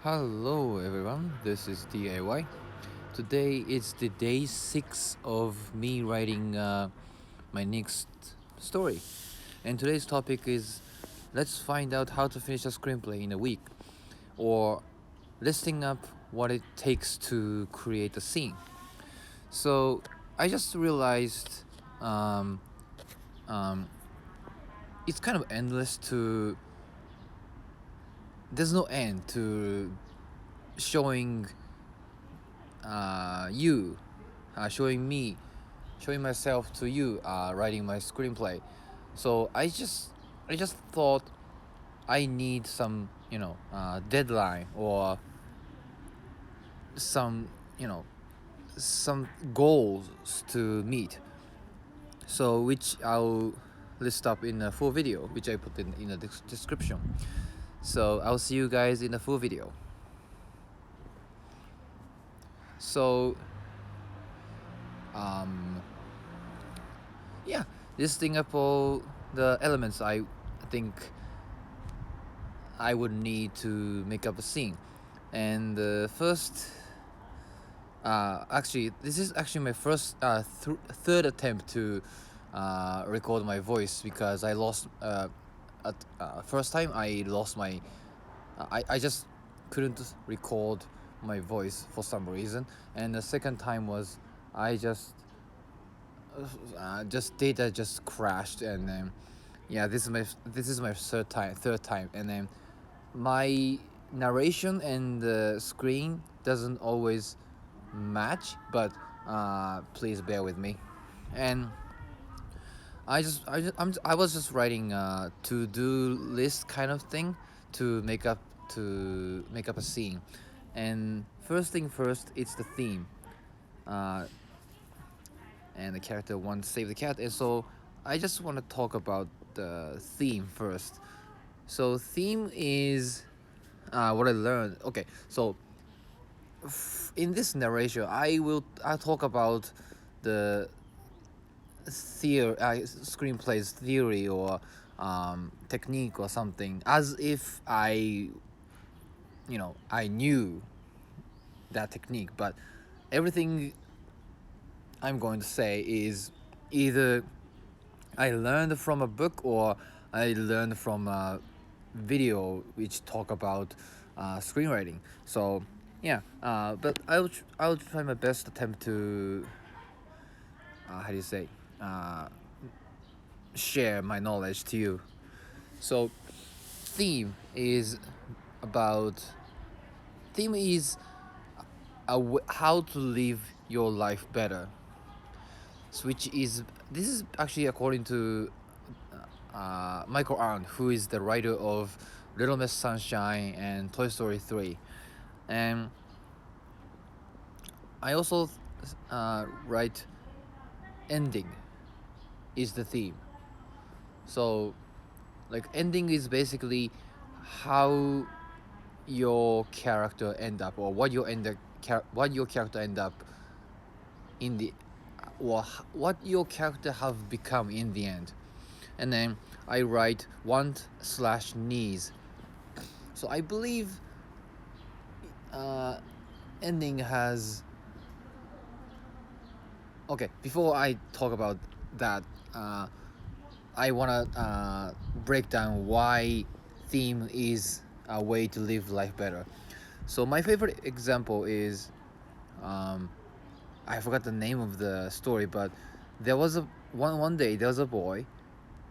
Hello everyone, this is DIY. Today it's the day 6 of me writing my next story. And today's topic is let's find out how to finish a screenplay in a week, or listing up what it takes to create a scene. So I just realized um, um, it's kind of endless to, there's no end to showing you, showing me, showing myself to you, writing my screenplay. So I just thought I need some, deadline or some, some goals to meet. So which I'll list up in a full video, which I put in the description. So I'll see you guys in the full video. So um, yeah, listing up all the elements I think I would need to make up a scene. And the first, actually, this is actually my first, third attempt to record my voice because I lost, at first time I lost my, I just couldn't record my voice for some reason. And the second time was I just data just crashed, and then yeah, this is my third time, and then my narration and the screen doesn't always match, but please bear with me. And I was just writing a to-do list kind of thing to make up a scene. And first thing first, it's the theme. uh, and the character wants to save the cat, and so I just want to talk about the theme first. So theme is what I learned. Okay, so in this narration, I'll talk about the screenplay's theory or technique or something, as if I knew that technique. But everything I'm going to say is either I learned from a book or I learned from a video which talk about screenwriting. So yeah, but I'll try my best attempt to how do you say, uh, share my knowledge to you. So theme is about theme is how to live your life better. So which is this is actually according to Michael Arndt, who is the writer of Little Miss Sunshine and Toy Story 3. And I also write ending is the theme. So, like, ending is basically how your character end up, or what your character end up in the, or what your character have become in the end. And then I write want/needs. So I believe uh, ending has. Okay, before I talk about that, I wanna break down why theme is a way to live life better. So my favorite example is, um, I forgot the name of the story, but there was a one day there was a boy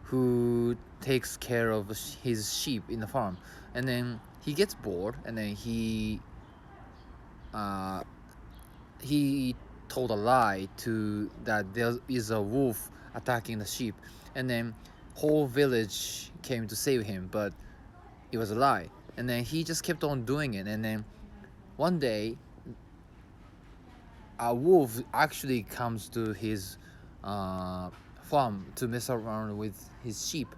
who takes care of his sheep in the farm, and then he gets bored, and then uh, he told a lie to that there is a wolf attacking the sheep, and then whole village came to save him, but it was a lie. And then he just kept on doing it, and then one day a wolf actually comes to his uh, farm to mess around with his sheep,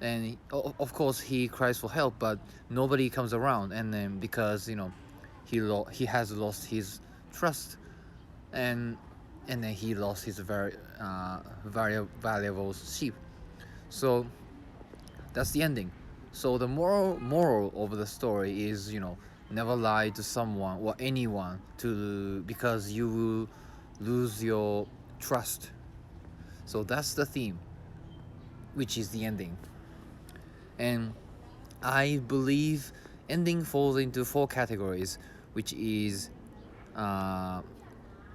and of course he cries for help, but nobody comes around, and then because he has lost his trust, and then he lost his very valuable sheep. So that's the ending. So the moral of the story is, never lie to someone or anyone because you will lose your trust. So that's the theme, which is the ending. And I believe ending falls into four categories, which is uh,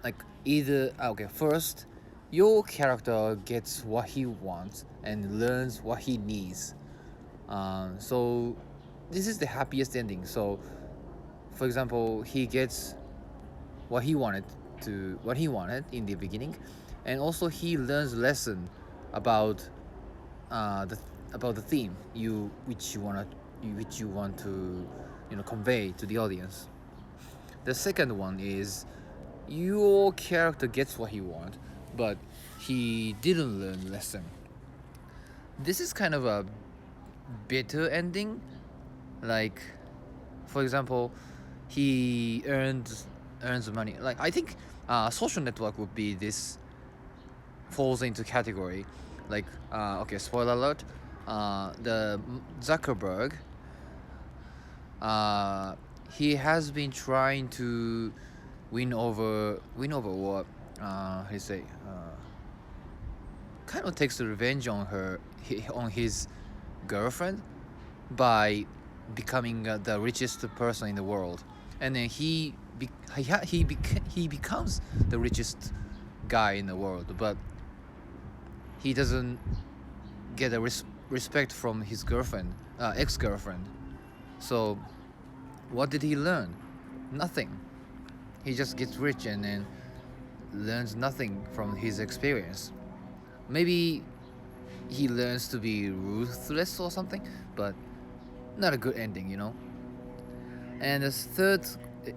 like either okay, first your character gets what he wants and learns what he needs. So this is the happiest ending. So for example, he gets what he wanted what he wanted in the beginning, and also he learns lesson about the about the theme which you want to convey to the audience. The second one is your character gets what he wants, but he didn't learn lesson. This is kind of a bitter ending. Like, for example, he earns money. Like I think social network would be this falls into category. Like okay, spoiler alert. The Zuckerberg, uh, he has been trying to win over what how do you say kind of takes revenge on on his girlfriend by becoming the richest person in the world, and then he becomes the richest guy in the world, but he doesn't get a respect from his girlfriend, ex-girlfriend. So what did he learn? Nothing. He just gets rich and then learns nothing from his experience. Maybe he learns to be ruthless or something, but not a good ending. And the third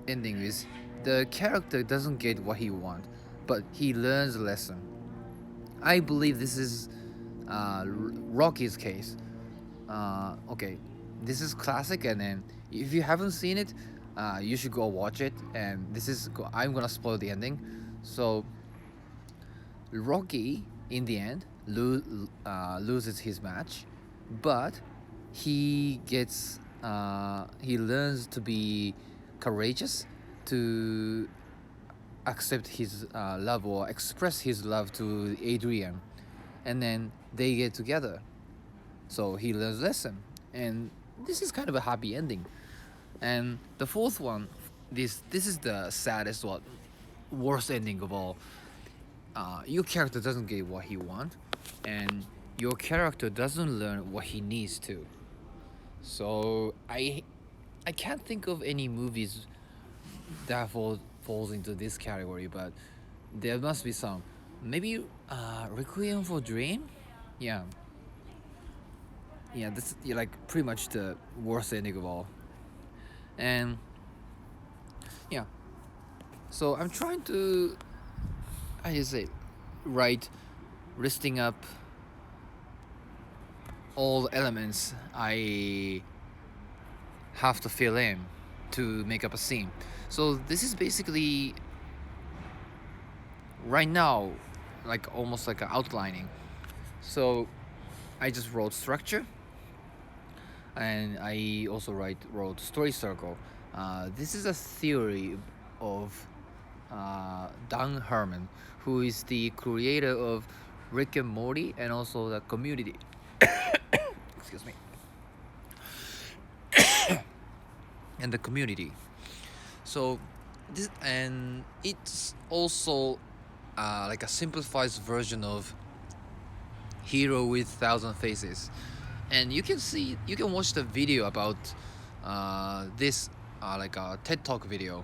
ending is the character doesn't get what he wants, but he learns a lesson. I believe this is Rocky's case. Okay, this is classic, and then if you haven't seen it, you should go watch it. And I'm gonna spoil the ending. So Rocky, in the end, loses his match, but he learns to be courageous, to accept his love or express his love to Adrian, and then they get together. So he learns lesson, and this is kind of a happy ending. And the fourth one, this is the saddest one, worst ending of all. Your character doesn't get what he wants, and your character doesn't learn what he needs to. So I can't think of any movies that falls into this category, but there must be some. Maybe Requiem for Dream. Yeah, yeah. This like pretty much the worst ending of all. And yeah, so I'm trying to, I just say, write, listing up all the elements I have to fill in to make up a scene. So this is basically right now like almost like outlining. So I just wrote structure, and I also wrote story circle. This is a theory of Dan Harmon, who is the creator of Rick and Morty and also the Community. Excuse me. And the Community. So this, and it's also like a simplified version of Hero with Thousand Faces. And you can watch the video about this like a TED Talk video,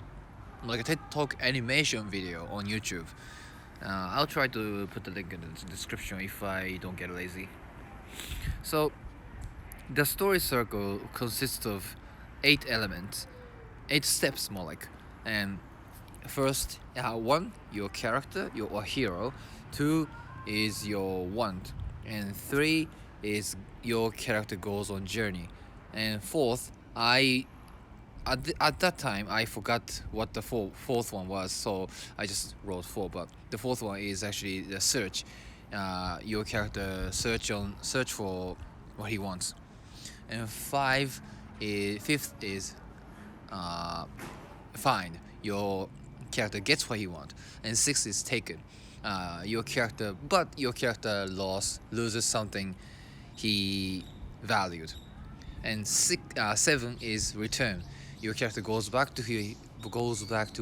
like a TED Talk animation video on YouTube. I'll try to put the link in the description if I don't get lazy. So the story circle consists of 8 elements, 8 steps more like. And first, one, your character, your hero. Two is your want, and three is your character goes on journey. And fourth, at that time I forgot what the fourth one was, so I just wrote 4. But the fourth one is actually the search. Your character search for what he wants. And fifth is uh, fine, your character gets what he wants, and 6 is taken. But your character loses something he valued, and 7 is return. Your character goes back to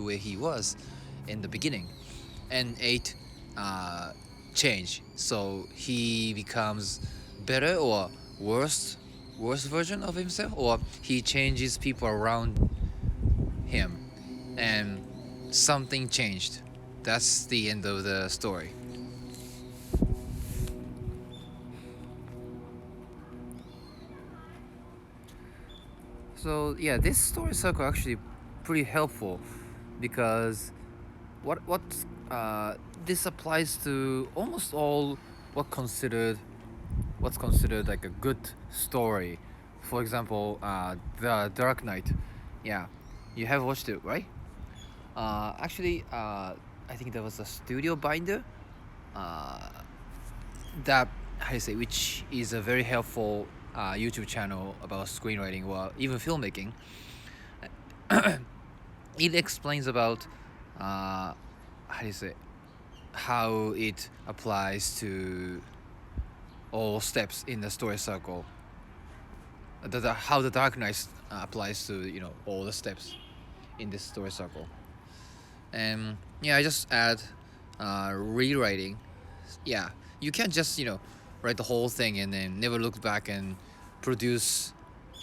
where he was in the beginning, and 8 uh, change. So he becomes better or worse version of himself, or he changes people around him, and something changed. That's the end of the story. So yeah, this story circle actually pretty helpful because what uh, this applies to almost all what considered what's considered like a good story. For example, the Dark Knight. Yeah, you have watched it, right? I think there was a studio binder uh, that how do you say, which is a very helpful YouTube channel about screenwriting or even filmmaking. It explains about how do you say, how it applies to all steps in the story circle. How the Dark Knight applies to all the steps in this story circle. And yeah, I just add rewriting. Yeah, you can't just write the whole thing and then never look back and produce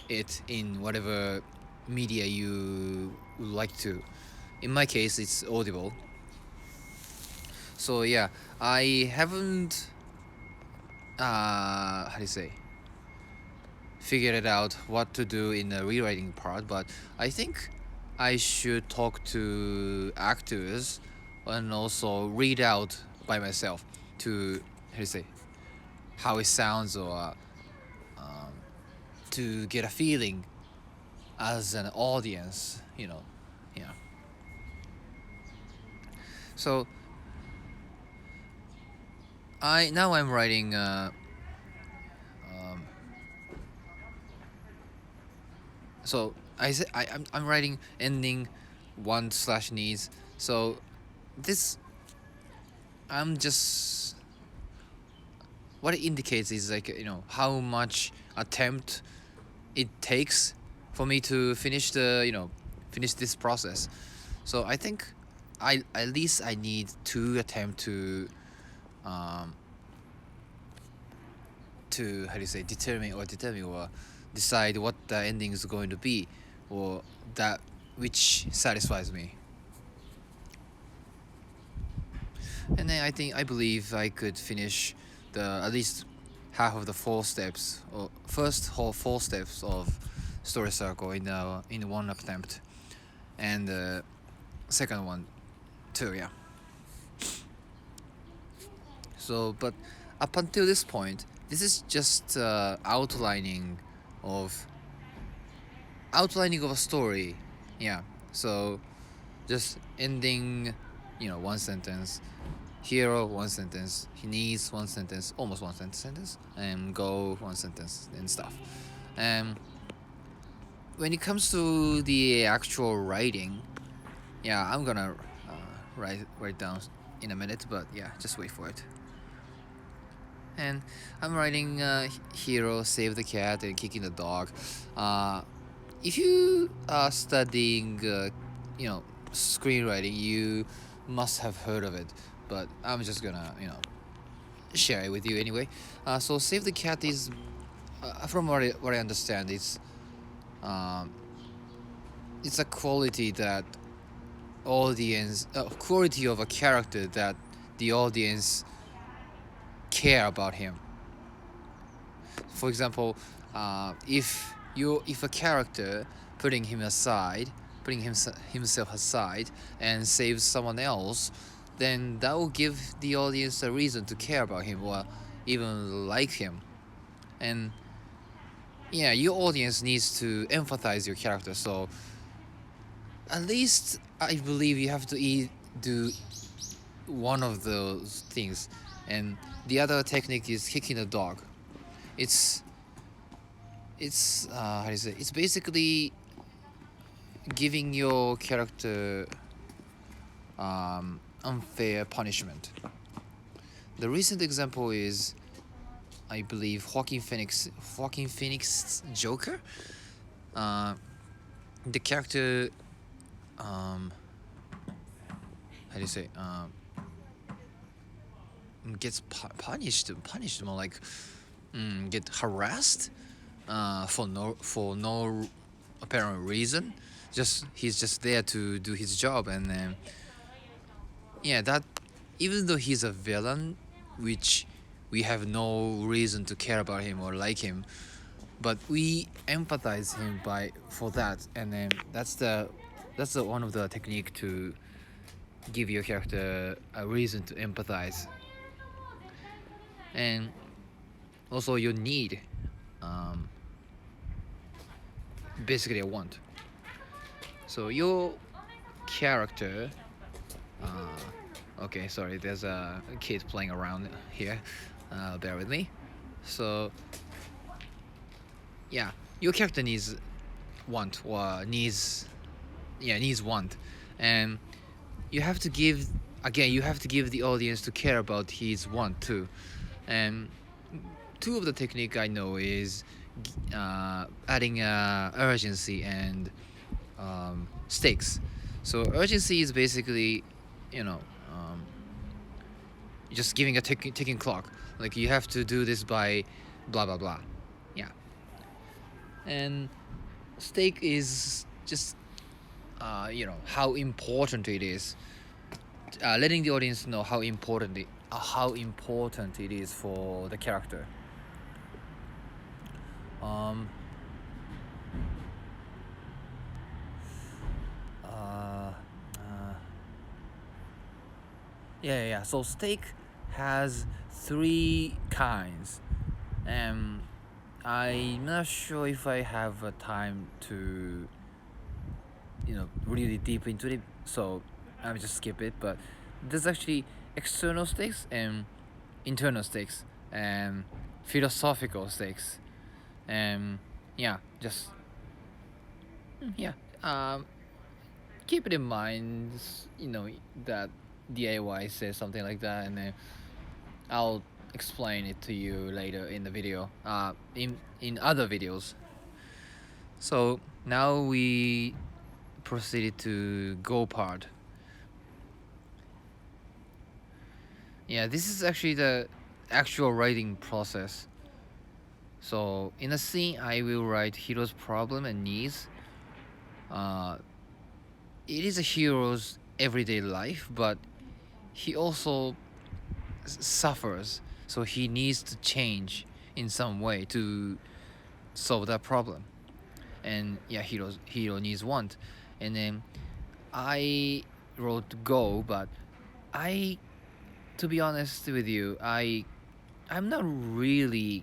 it in whatever media you would like to. In my case, it's Audible. So yeah, I haven't how do you say, figured it out what to do in the rewriting part, but I think I should talk to actors and also read out by myself to how do you say, how it sounds, or to get a feeling as an audience, yeah. So I'm writing um, so I'm writing ending 1/needs. So this I'm just what it indicates is like how much attempt it takes for me to finish this process. So I think I at least I need 2 attempts um to how do you say, determine or decide what the ending is going to be, or that which satisfies me. And then I believe I could finish the at least half of the 4 steps, or first whole 4 steps of story circle in one attempt, and the second one too. Yeah. So, but up until this point, this is just of outlining of a story. Yeah. So just ending, one sentence. Hero, one sentence. He needs one sentence, almost one sentence, and go one sentence and stuff. And when it comes to the actual writing, yeah, I'm gonna write down in a minute, but yeah, just wait for it. And I'm writing hero, save the cat, and kicking the dog. Uh, if you are studying, screenwriting, you must have heard of it. But I'm just gonna, share it with you anyway. So save the cat is, from what I understand, um, it's a quality that quality of a character that the audience care about him. For example, if a character putting himself aside and saves someone else, then that will give the audience a reason to care about him or even like him. And yeah, your audience needs to empathize your character. So at least I believe you have to do one of those things, and the other technique is kicking the dog. It's how do you say? It's basically giving your character unfair punishment. The recent example is, I believe, Joaquin Phoenix's Joker. The character, how do you say, gets punished more like get harassed for no apparent reason. He's just there to do his job, and then that even though he's a villain, which we have no reason to care about him or like him, but we empathize him for that, and then that's the one of the technique to give your character a reason to empathize. And also your need, basically a want. So your character, okay, sorry, there's a kid playing around here, bear with me. So yeah, your character needs want, or needs want, and you have to give the audience to care about his want too. And two of the technique I know is adding urgency and stakes. So urgency is basically, just giving a ticking clock. Like, you have to do this by blah blah blah. Yeah. And stake is just how important it is. Letting the audience know how important it is for the character. Yeah. So steak has three kinds. I'm not sure if I have time to, really deep into it. So I'll just skip it. But there's actually external stakes and internal stakes and philosophical stakes. And just yeah. Keep it in mind, that DIY says something like that, and then I'll explain it to you later in the video, in other videos. So now we proceeded to go part. Yeah, this is actually the actual writing process. So in a scene, I will write hero's problem and needs. It is a hero's everyday life, but he also suffers, so he needs to change in some way to solve that problem. And hero needs want. And then I wrote go, but to be honest with you, I'm not really,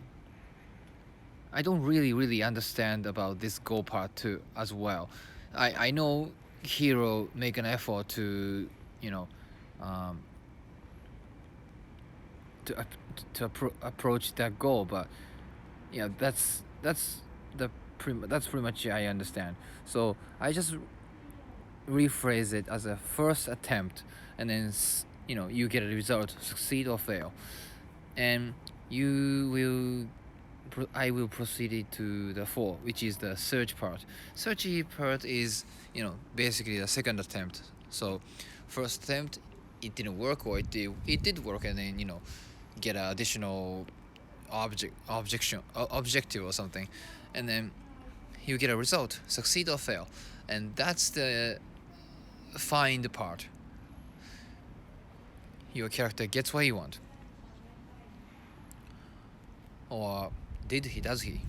I don't really understand about this go part too as well. I know hero make an effort to, to approach that goal, but that's pretty much I understand. So I just rephrase it as a first attempt, and then you get a result, succeed or fail, and I will proceed to the 4, which is the search part. Search part is, basically the second attempt. So first attempt, it didn't work, or it did work, and then get an additional objective or something, and then you get a result, succeed or fail, and that's the find part. Your character gets what he wants, or does he?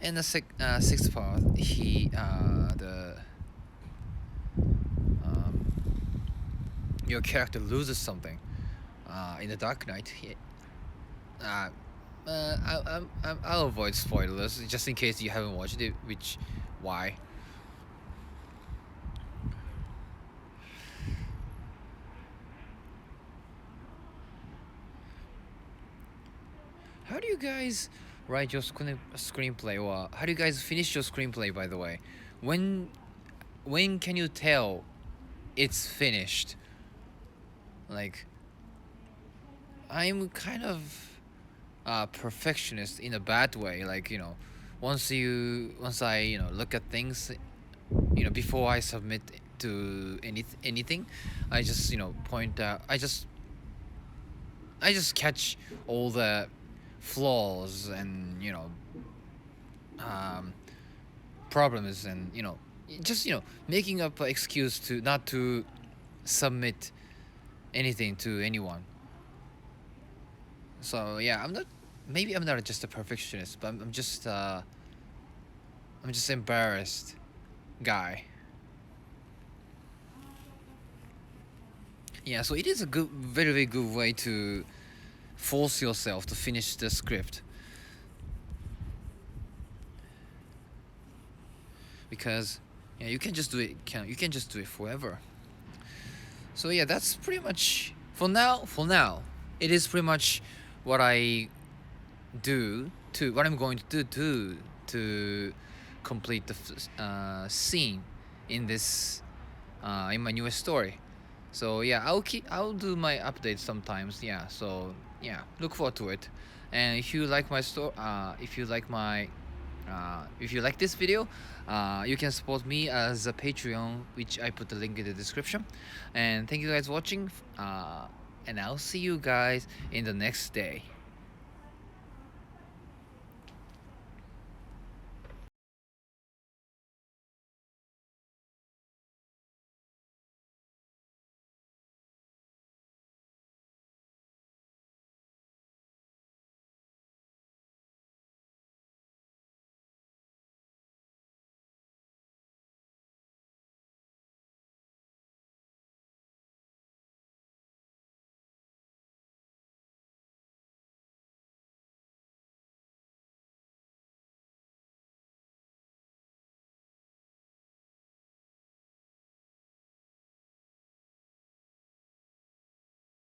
And the sixth part, your character loses something. In the Dark Knight, I'll avoid spoilers just in case you haven't watched it. Why? How do you guys write your screenplay, or how do you guys finish your screenplay, by the way? when when can you tell it's finished? Like, I'm kind of a perfectionist in a bad way. Like, once I look at things, before I submit to anything, I just point out. I just catch all the flaws and um, problems, and just making up an excuse to not to submit anything to anyone. So yeah, I'm not. Maybe I'm not just a perfectionist, but I'm just embarrassed guy. Yeah, so it is a good, very very good way to force yourself to finish the script, because yeah, you can just do it. You can just do it forever. So yeah, that's pretty much for now. It is pretty much what I do to what I'm going to do to complete the scene in this in my newest story. So yeah, I'll do my updates sometimes. Yeah, so yeah, look forward to it. And if you like my story, if you like this video, you can support me as a Patreon, which I put the link in the description. And thank you guys for watching. And I'll see you guys in the next day.